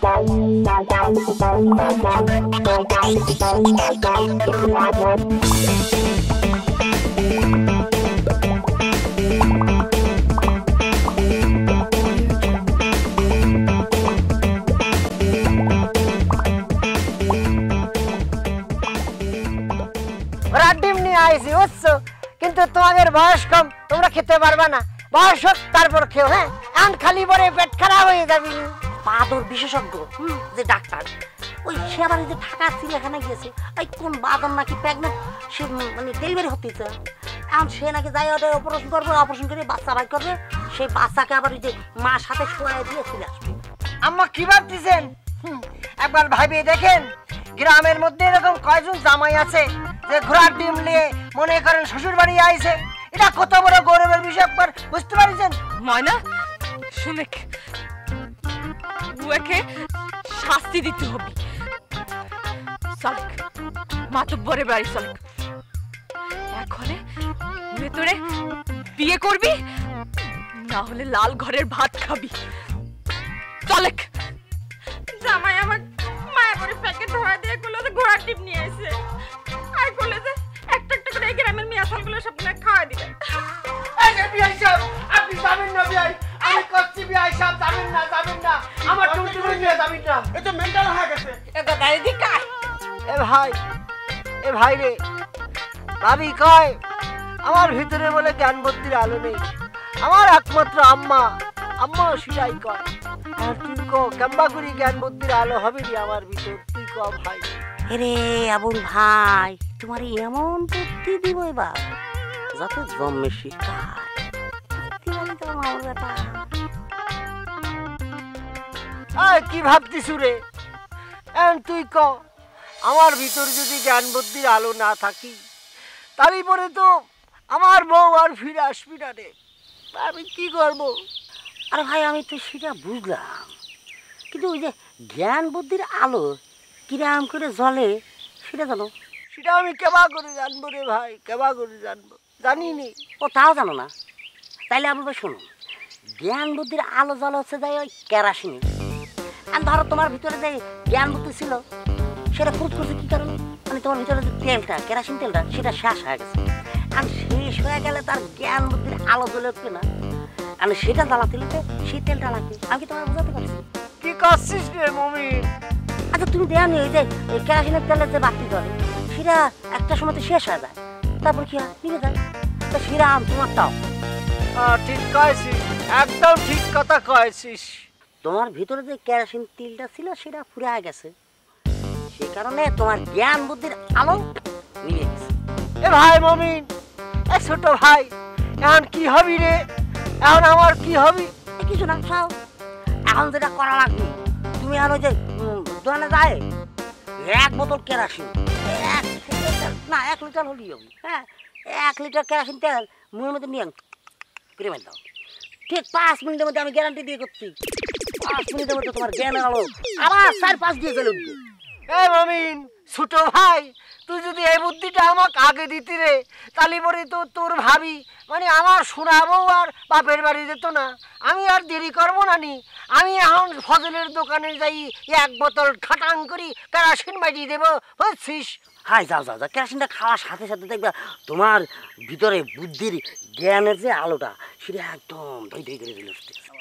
ডিম নিয়ে আইছি বুঝছো, কিন্তু তোমাদের বয়স কম, তোমরা খেতে পারবা না। বয়স হোক তারপর খেও। হ্যাঁ, এখন খালি পরে পেট খারাপ হয়ে যাবি। বাদর বিশেষজ্ঞ যে ডাক্তার, ওই সে আবার যে ঢাকা চিড়িয়াখানা গিয়েছে, ওই কোন বাদর নাকি প্রেগনেন্ট, সে মানে ডেলিভারি হতেছে। এখন সে নাকি যাই অপারেশন করবে, অপারেশন করে বাচ্চা বাই করবে, সেই বাচ্চাকে আবার ওই যে মার সাথে শোয়াই দিয়ে ফিরে আসবে। আম্মা কি ভাবতেছেন? একবার ভাবিয়ে দেখেন, গ্রামের মধ্যে এরকম কয়জন জামাই আছে যে ঘোড়ার ডিম নিয়ে মনে করেন শ্বশুর বাড়ি আইছে? এটা কত বড় গৌরবের বিষয়, একবার বুঝতে পারছেন? ময়না শুনে বুয়াকে শাস্তি দিতে হবে। চলেক মাতব্বরের বাড়ি চলেক, এখনে ভেতরে বিয়ে করবি, না হলে লাল ঘরের ভাত খাবি। চলেক। জামাই আমার মায়াপুরি প্যাকেট ধরা দিয়ে গুলো ঘোড়ার টিপ নিয়ে এসে আর বলে যে একটা একটা করে এই গ্রামের মেয়ে আসলগুলো সবগুলো খাওয়া দিবে। আপনি যাবেন না বিয়াই, আমি করছি বিয়াই সাহেব, যাবেন না, যাবেন না, আমার টুটি নিয়ে যাবেন না, এটা মেন্টাল হয়ে গেছে। এটা দাঁড়িয়ে দিকা এ ভাই রে, ভাবি কয় আমার ভিতরে বলে জ্ঞান বুদ্ধির আলো নেই। আমার একমাত্র আম্মা সেটাই কয়। আর তুই ক কেম্বা করি জ্ঞান বুদ্ধির আলো হবে রে আমার ভিতর? তুই ক ভাই। রে আবুল ভাই, তোমার এমন বুদ্ধি দিব এবার যাতে জন্মে শিখায়। কি ভাবতিস রে? তুই ক আমার ভিতর যদি জ্ঞান বুদ্ধির আলো না থাকি, তাহলে পরে তো আমার বউ আর ফিরে আসবি না রে। আমি কি করবো? আরে ভাই, আমি তো সেটা বুঝলাম, কিন্তু ওই যে জ্ঞান বুদ্ধির আলো কিরাম করে জ্বলে সেটা জানো? সেটা আমি কেবা করে জানবো রে ভাই, কেবা করে জানবো? জানি নি। ও তাও জানো না? তাইলে আমি শোনো, জ্ঞান বুদ্ধির আলো জ্বলে হচ্ছে যাই ওই কেরাসিনে। আর ধরো তোমার ভিতরে যে জ্ঞান বুদ্ধি ছিল সেটা ফুট করছে কি কারণে? মানে তোমার ভিতরে যে তেলটা, কেরাসিন তেলটা, সেটা শেষ হয়ে গেছে। আর শেষ হয়ে গেলে তার জ্ঞান বুদ্ধির আলো জ্বলে উঠবে না, আর সেটা জ্বালাতে হলে সেই তেলটা লাগবে। আমি কি তোমার বোঝাতে পারছি? কি করছিস রে মমিন? আচ্ছা তুমি দেওনি ওই যে কেরাসিনের তেলের যে বাতি জ্বলে সেটা একটা সময় তো শেষ হয়ে যায়, তারপর কি হয়? নিভে যায়। তো সেরাম তোমারটাও। ঠিক কয়েছিস, একদম ঠিক কথা কয়েছিস। তোমার ভিতরে যে কেরাসিন তেলটা ছিল সেটা ফুরিয়ে গেছে, সেই কারণে তোমার জ্ঞান বুদ্ধির আলো নিভে গেছে। এ ভাই মমিন, এ ছোট ভাই, এখন কি হবি রে? এখন আমার কি হবি? কিছু না, খাও। এখন যেটা করা লাগবে, তুমি আর ওই যে দোকানে যায় 1 বোতল কেরাসিন, 1 লিটার হলেই হবে। হ্যাঁ, 1 লিটার কেরাসিন তেল মুখের মধ্যে নিয়ে ক্রিমে দাও। ঠিক 5 মিনিটের মধ্যে আমি গ্যারান্টি দিয়ে করছি, 5 মিনিটের মধ্যে তোমার জ্ঞানের আলো আবার 4-5 দিয়ে চলে উঠবে। এ মমিন, ছোট ভাই, তুই যদি এই বুদ্ধিটা আমাকে আগে দিতি রে, তাহলে পরে তো তোর ভাবি মানে আমার শোনাবো আর বাপের বাড়ি যেত না। আমি আর দেরি করবো না নি, আমি এখন ফজলের দোকানে যাই 1 বোতল খাটাং করি কেরাসিন বাজিয়ে দেবো, বুঝছিস? হাই যাও যাও যাও, কেরাসিনটা খাওয়ার সাথে সাথে দেখবে তোমার ভিতরে বুদ্ধির জ্ঞানের যে আলোটা সেটা একদম ধই ধই করে দিলে।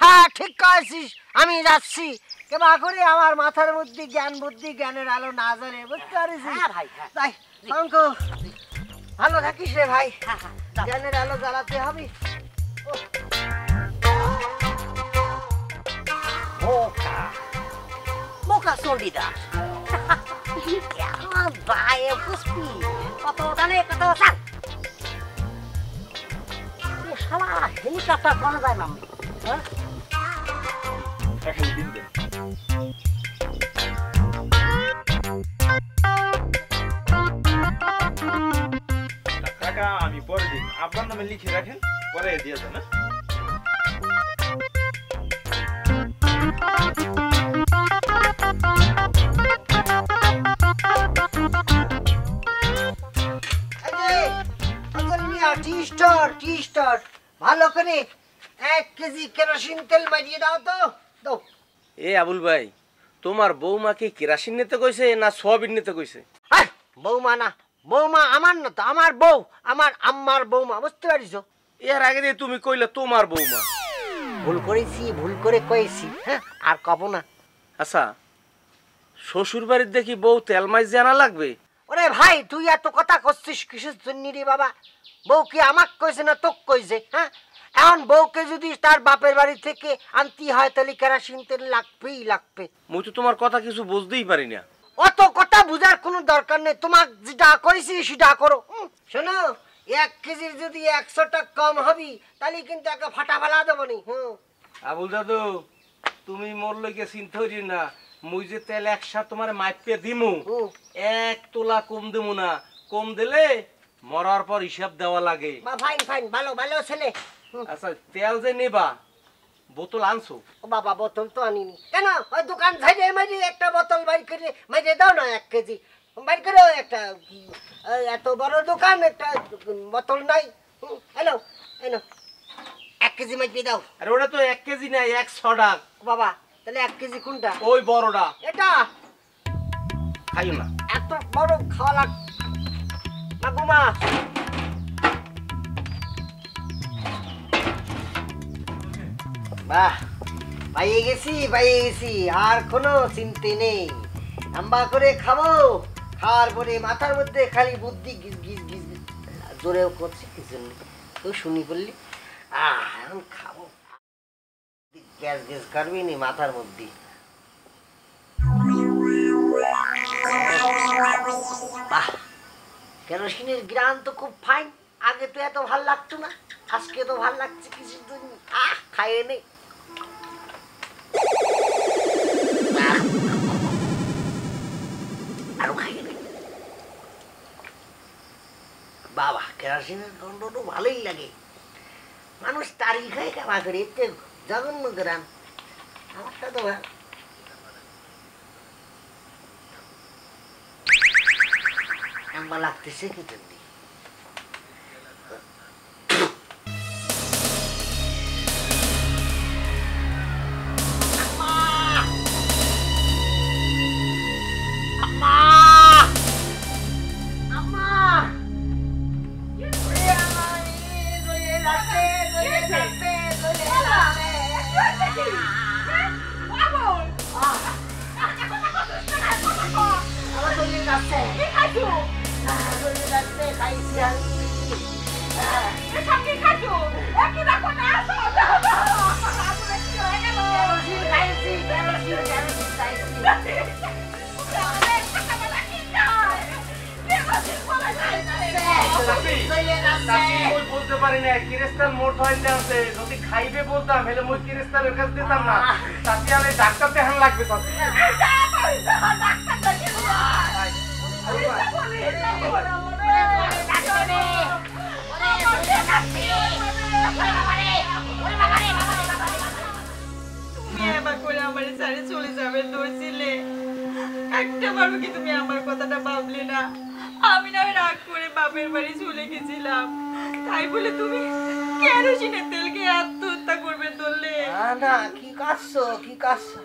হ্যাঁ ঠিক কয়েছিস, আমি যাচ্ছি। কেবা করে আমার মাথার মধ্যে জ্ঞান বুদ্ধি জ্ঞানের আলো না জ্বলে, বুঝতে পারিস? হ্যাঁ ভাই, হ্যাঁ। তাই শঙ্কু, ভালো থাকিস রে ভাই। জ্ঞানের আলো জ্বালাতে হবে। বোকা চন্ডিদাস, ভাইয়ে বুঝবি কত জানে কত চাল। শালা হেলিকপ্টার পাওয়া যায় না। হ্যাঁ, টাকা আমি পরে দিন, আপনার নামে লিখে রাখেন, পরে দিয়ে দেন। ভালো করে 1 কেজি কেরোসিন তেল মারিয়ে দাও তো। দাও। এ আবুল ভাই, তোমার বৌমা কি কেরাসিন নিতে কইছে না সোয়াবিন নিতে কইছে? হ্যাঁ, বৌমা না, বৌমা আমার না তো, আমার বউ, আমার আম্মার বৌমা, বুঝতে পারিস? এর আগে দিয়ে তুমি কইলে তোমার বৌমা। ভুল করেছি, ভুল করে কয়েছি, হ্যাঁ, আর কব না। আচ্ছা, শ্বশুর বাড়ির দেখি বউ তেল মাইজ জানা লাগবে? ওরে ভাই, তুই এত কথা করছিস কিসের জন্য রে বাবা? বউ কি আমাক কইছে না তোক কইছে? হ্যাঁ, এখন বউকে যদি তার বাপের বাড়ি থেকে আনতে হয় তাহলে কেরাসিন তেল লাগবেই লাগবে। মুই তো তোমার কথা কিছু বুঝতেই পারি না। অত কথা বুঝার কোনো দরকার নেই, তোমাক যেটা কইছি সেটা করো। শোনো, 1 কেজির যদি 100 টাকা কম হবি তাহলে কিন্তু একটা ফাটা ফেলা দেবো নি। আবুল দাদু, তুমি মোর লইকে চিন্তা করি না, মুই যে তেল একসাথ তোমার মাইপে দিমু, 1 তোলা কম দিমু না। কম দিলে মরার পর হিসাব দেওয়া লাগে। ফাইন ফাইন, ভালো ভালো ছেলে। আচ্ছা, তেল যে নেবা, বোতল আনছো? ও বাবা, বোতল তো আনিনি। কেন, ওই দোকান ঝাইলে মাইরে একটা বোতল বাইর করে মাইরে দাও না, 1 কেজি বাইর করে। একটা এত বড় দোকান, একটা বোতল নাই। হ্যালো হ্যালো, 1 কেজি মাইরে দাও। আরে ওটা তো 1 কেজি না, 100 টাকা। বাবা, তাহলে 1 কেজি কোনটা? ওই বড়টা। এটা খাইও না, এত বড় খাওয়া লাগ না গো মা। বাহ, পাইয়ে গেছি, আর কোনো চিন্তা নেই। লম্বা করে খাবো, খাওয়ার পরে মাথার মধ্যে খালি বুদ্ধি গিজ গিজ গিজ গিজ জোরেও করছে কিছু নেই। তুই শুনি বললি, এখন খাবো, গ্যাস গ্যাস করবি নি মাথার মধ্যে। বাহ, কেরোসিনের গ্রান তো খুব ফাইন। আগে তো এত ভাল লাগতো না, আজকে তো ভাল লাগছে কিছু দিন। খাইয়ে নেই। আরো খাইয়ে নেই। বাবা, কেরোসিনের গন্ধ তো ভালোই লাগে। মানুষ তারি খায় কামা করে, এতে জঘন্য গ্রান। আমারটা তো ভালো। আম্বা লাগতেছে কি জন্য? বলতে পারি না, কিরেস্তান মোট হইতে আছে। যদি খাইবে বলতাম হেলে মই কিরেস্তানের কাছে দিতাম না। তাতে আমি ডাক্তার দেখান লাগবে। চলে যাবে ধরছিলে, একটা বারও কি তুমি আমার কথাটা ভাবলে না? আমি না রাগ করে বাপের বাড়ি চলে গেছিলাম, তাই বলে তুমি কেরোসিনের তেল খেয়ে আত্মহত্যা করবে ধরলে? না, কি কাটছো, কি কাটছো?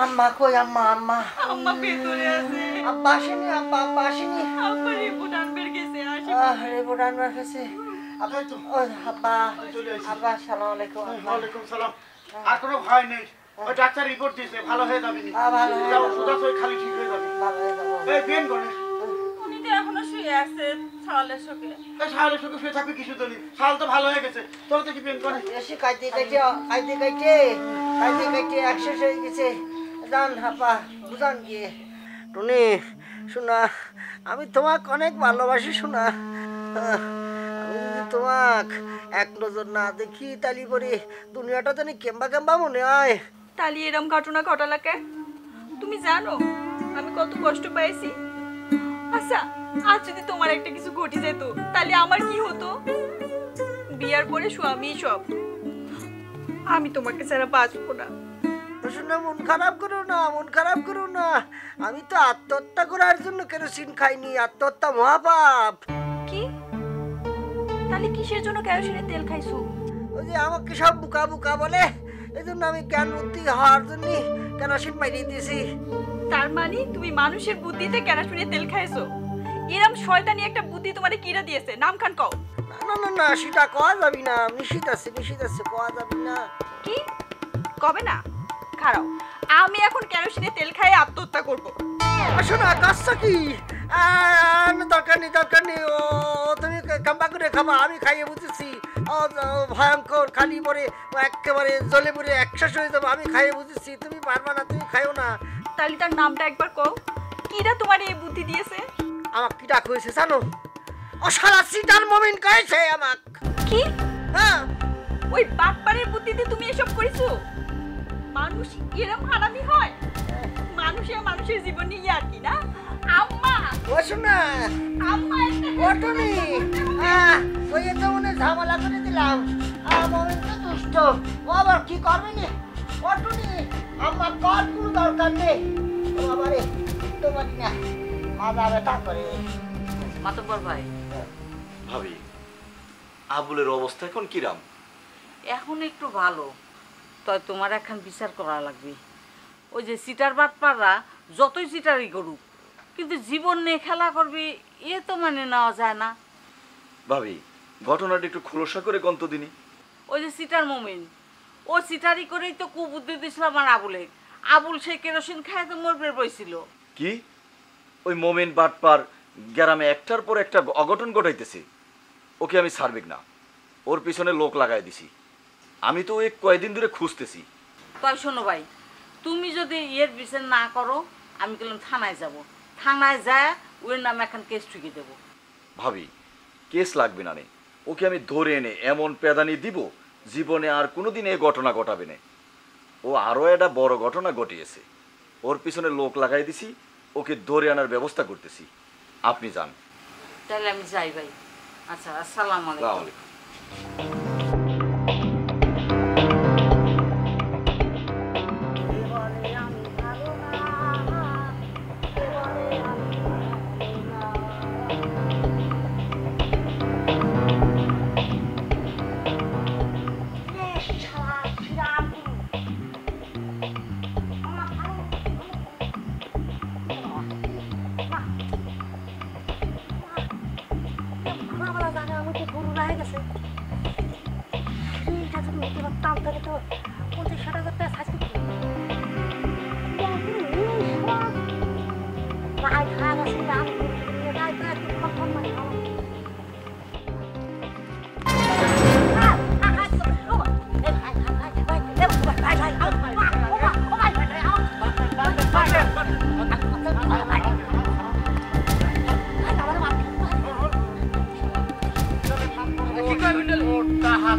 আম্মা কই? আম্মা আম্মা আম্মা ভেতরে আছে। আব্বা আসেনি, আব্বা আসেনি। আব্বা রিপোর্ট আনবার গেছে, আসে। রিপোর্ট আনবার গেছে। আব্বা, আব্বা, আসসালামু আলাইকুম। ওয়ালাইকুম সালাম। আর কোনো ভয় নেই, ওই ডাক্তার রিপোর্ট দিয়েছে, ভালো হয়ে যাবে। ভালো হয়ে যাও, সুদা সই খালি ঠিক হয়ে যাবে। ভালো হয়ে যাবো। এই বেন গনে, উনি তো এখনো শুয়ে আছে ছালের শোকে। এই সালের সঙ্গে শুয়ে থাকবে কিছু দিন। সাল তো ভালো হয়ে গেছে, তোর তো কি বেন গনে? এসে কাইতে একশেষ হয়ে গেছে। জান আব্বা, বুঝান গিয়ে। টুনি শোনা, আমি তোমাকে অনেক ভালোবাসি শোনা। আমি যদি তোমাকে এক নজর না দেখি তালি করে দুনিয়াটা জানি কেম্বা কেম্বা মনে হয়। তালি এরম ঘটনা ঘটালাকে তুমি জানো আমি কত কষ্ট পাইছি? আচ্ছা, আজ যদি তোমার একটা কিছু ঘটে যেত তাহলে আমার কি হতো? বিয়ার পরে স্বামী সব, আমি তোমাকে ছাড়া বাঁচবো না। শোনা, মন খারাপ করো না, মন খারাপ করো না। আমি তো আত্মহত্যা করার জন্য কেরোসিন খাইনি, আত্মহত্যা মহাপাপ। কি? তাহলে কিসের জন্য কেরোসিনের তেল খাইছো? ওই যে আমাকে সব বুকা বুকা বলে, এই জন্য আমি জ্ঞান বুদ্ধি হওয়ার জন্য কেরোসিন মাইরে দিয়েছি। তার মানে তুমি মানুষের বুদ্ধিতে কেরাসিনে তেল খাইছো? এরম শয়তানি একটা বুদ্ধি তোমারে কিরা দিয়েছে? নাম খান কও। না না না, সেটা কওয়া যাবি না, নিষিদ্ধ আছে কওয়া যাবি না। কি কবে না? খারাও, আমি এখন কেরোসিনে তেল খাই আত্মহত্যা করব। আসো না, কাজটা কি? দরকার নেই, ও তুমি কাম্বা করে খাবা, আমি খাইয়ে বুঝেছি। ভয়ঙ্কর, খালি পরে একেবারে জলে পরে একশ্বাস হয়ে যাবো, আমি খাইয়ে বুঝেছি। তুমি পারবা না, তুমি খাইও না। তাহলে তার নামটা একবার কও, কিরা তোমার এই বুদ্ধি দিয়েছে? আমাক কি ডাক হয়েছে জানো? অসারা সিটার মমিন কয়েছে আমাক। কি? হ্যাঁ, ওই বাটপাড়ের বুদ্ধিতে তুমি এসব করেছো? মানুষ এরম হারামি হয়? মানুষের জীবন নিয়ে আর কি না? আম্মা, বসো না। আম্মা একটা ওটুনি, ওই তো মনে ঝামেলা করে দিলাম। মমিন তো দুষ্ট, ও আবার কি করবে নি? ওটুনি, আমার কর কোনো দরকার নেই। ও আবারে তো পারি না, মাথা ব্যথা করে। মাতব্বর ভাই, ভাবি আবুলের অবস্থা এখন কিরাম? এখন একটু ভালো, তবে তোমার এখন বিচার করা লাগবে। ওই যে সিটার বাটপাররা যতই সিটারই করুক, কিন্তু জীবন নিয়ে খেলা করবি, এ তো মানে নেওয়া যায় না। ভাবি ঘটনাটা একটু খোলসা করে গন্ত দিনি। ওই যে সিটার মমিন, ও সিটারি করেই তো কুবুদ্ধি দিছিল আমার আবুলে। আবুল সেই কেরোসিন খায় তো মরবে বইছিল। কি ওই মোমেন বাটপার গ্রামে একটার পর একটা অঘটন ঘটাইতেছে? ওকে আমি ছাড়বেক না, ওর পিছনে লোক লাগাই দিছি। আমি তো ওই কয়েকদিন ধরে খুঁজতেছি। তাই শোনো ভাই, তুমি যদি এর বিচার না করো, আমি বললাম থানায় যাব। থানায় যায় ওর নামে এখন কেস ঠুকে দেবো। ভাবি কেস লাগবে না নে, ওকে আমি ধরে এনে এমন পেদানি দিব, জীবনে আর কোনোদিন এই ঘটনা ঘটাবে না। ও আরও একটা বড় ঘটনা ঘটিয়েছে, ওর পিছনে লোক লাগাই দিছি, ওকে ধরে আনার ব্যবস্থা করতেছি। আপনি যান। তাহলে আমি যাই ভাই। আচ্ছা, আসসালামু আলাইকুম। আসসালামু আলাইকুম।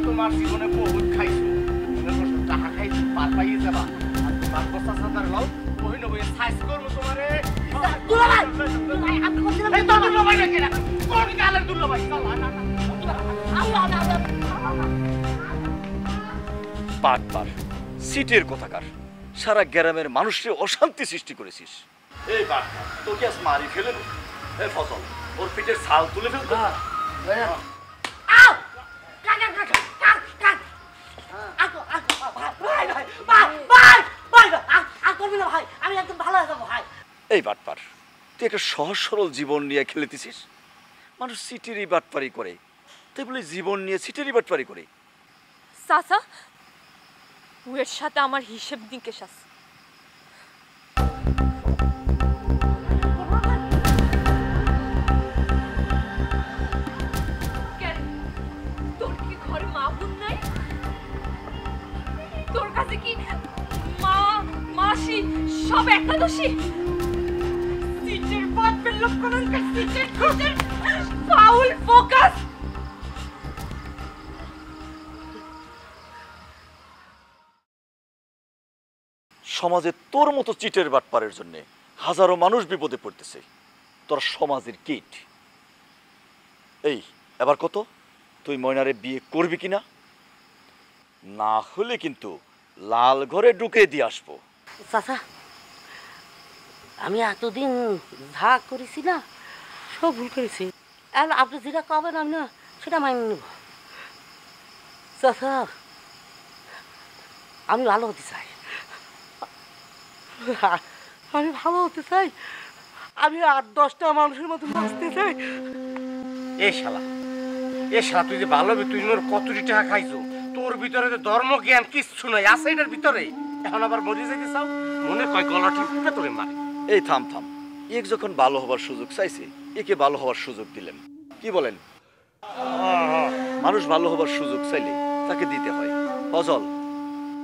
তোমার জীবনে বহুত খাইছো, টাকা খাইছো, পার পাইয়ে যাবা। আর তোমার কথা সাদার লাও ওই নবই সাইজ করব তোমারে। এই তো দুলাভাই নাকি না? কোন গালের দুলাভাই? বাটপার সিটের কথাকার, সারা গ্রামের মানুষকে অশান্তি সৃষ্টি করেছিস। এই বাটপার তোকে আজ মারি ফেলে দেব। এই ফসল ওর পিঠের ছাল তুলে ফেলতো। এই বাটপার তুই একটা সহজ সরল জীবন নিয়ে খেলেতেছিস। মানুষ সিটেরই বাটপারি করে, তাই বলে জীবন নিয়ে সিটেরই বাটপারি করে। চাচা, ওর সাথে আমার হিসেব নিকেশ আছে। তোর কি ঘরে মা বোন নাই? তোর কাছে কি মা মাসি সব একাদশী? সিটের বাটপের লক্ষণাঙ্কের সিটের ঠোঁটের ফাউল ফোকাস। সমাজে তোর মতো চিটের বাটপারের জন্য হাজারো মানুষ বিপদে পড়তেছে। তোর সমাজের কীট। এই এবার কত, তুই ময়নারে বিয়ে করবি কিনা? না হলে কিন্তু লাল ঘরে ঢুকে দিয়ে আসবো। চাচা, আমি এতদিন যা করেছি না, সব ভুল করেছি। আর আপনি যেটা কবেন আমি না সেটা মানিয়ে নেব। চাচা, আমি ভালো হতে চাই। আমি ভালো হতে চাই, আমি 8-10টা মানুষের মতো বাঁচতে চাই। এ শালা তুই যে ভালো হবে, তুই মোর কতটি টাকা খাইছো, তোর ভিতরে যে ধর্ম জ্ঞান কিচ্ছু নাই আছে এটার ভিতরে, এখন আবার মরে যেতে চাও, মনে কয় গলা টিপে তোরে মারে। এই থাম থাম, এক যখন ভালো হবার সুযোগ চাইছে, একে ভালো হওয়ার সুযোগ দিলেন, কি বলেন? মানুষ ভালো হবার সুযোগ চাইলে তাকে দিতে হয়। ফজল,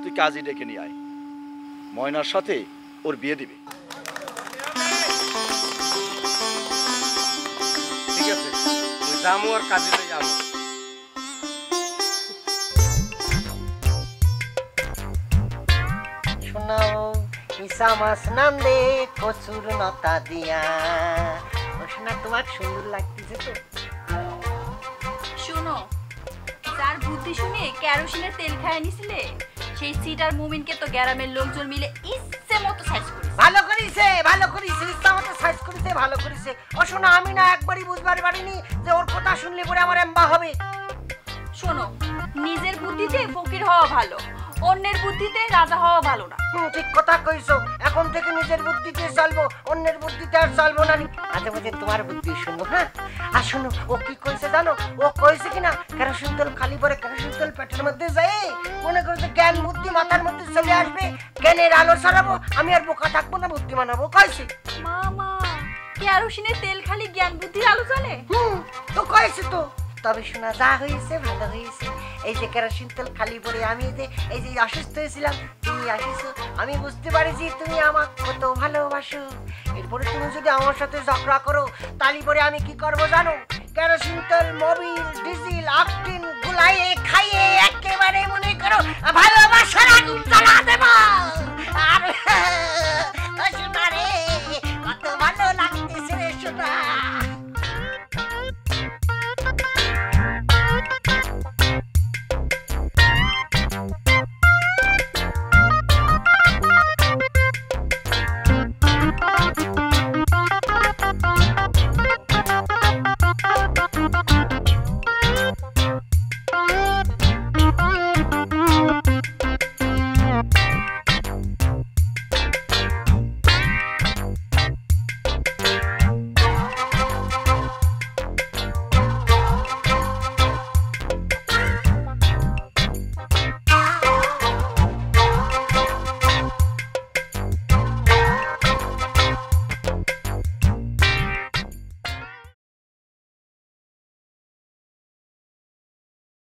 তুই কাজী ডেকে নিয়ে আয়, ময়নার সাথে ওর বিয়ে দিবে। ঠিক আছে, তুই যামু আর কাজে যাবো। শোনাও ইসা মাস নান্দে কচুর নতা দিয়া, শোনা তোমার সুন্দর লাগতেছে তো। শোনো, যার বুদ্ধি শুনে কেরোসিনের তেল খায় নিছিলে, সেই সিটার মুমিনকে তো গ্রামের লোকজন মিলে ইচ্ছে মতো সাইজ করেছে। ভালো করিছে ইসা মতো সাইজ করিছে, ভালো করিছে। ও শোনা, আমি না একবারই বুঝবার পারিনি যে ওর কথা শুনলে পরে আমার এম্বা হবে। শোনো, নিজের বুদ্ধিতে ফকির হওয়া ভালো, অন্যের বুদ্ধিতে রাজা হওয়া ভালো না। ঠিক কথা কইছো, এখন থেকে নিজের বুদ্ধিতে চলবো, অন্যের বুদ্ধিতে আর চলবো না। মাঝে মাঝে তোমার বুদ্ধি শুনবো। হ্যাঁ, আর শুনো, ও কি কইছে জানো? ও কইছে কিনা কেরোসিন তেল খালি পরে কেরোসিন তেল পেটের মধ্যে যায়, মনে করো যে জ্ঞান বুদ্ধি মাথার মধ্যে চলে আসবে, জ্ঞানের আলো ছড়াবো, আমি আর বোকা থাকবো না, বুদ্ধি মানাবো। কইছে মামা, কেরোসিনের তেল খালি জ্ঞান বুদ্ধির আলো জ্বলে? তো কইছে তো। তবে শোনা, যা হয়েছে ভালো হয়েছে। এই যে কেরোসিন তেল খালি পরে আমি এই যে অসুস্থ হয়েছিলাম, তুমি আসিছো, আমি বুঝতে পারিছি তুমি আমাকে কত ভালোবাসো। এরপরে তুমি যদি আমার সাথে ঝগড়া করো, তালি পরে আমি কি করবো জানো? কেরোসিন তেল, মোবিল, ডিজেল, অক্টিন গুলাইয়ে খাইয়ে একেবারে মনে করো ভালোবাসার আগুন জ্বালা দেব। আর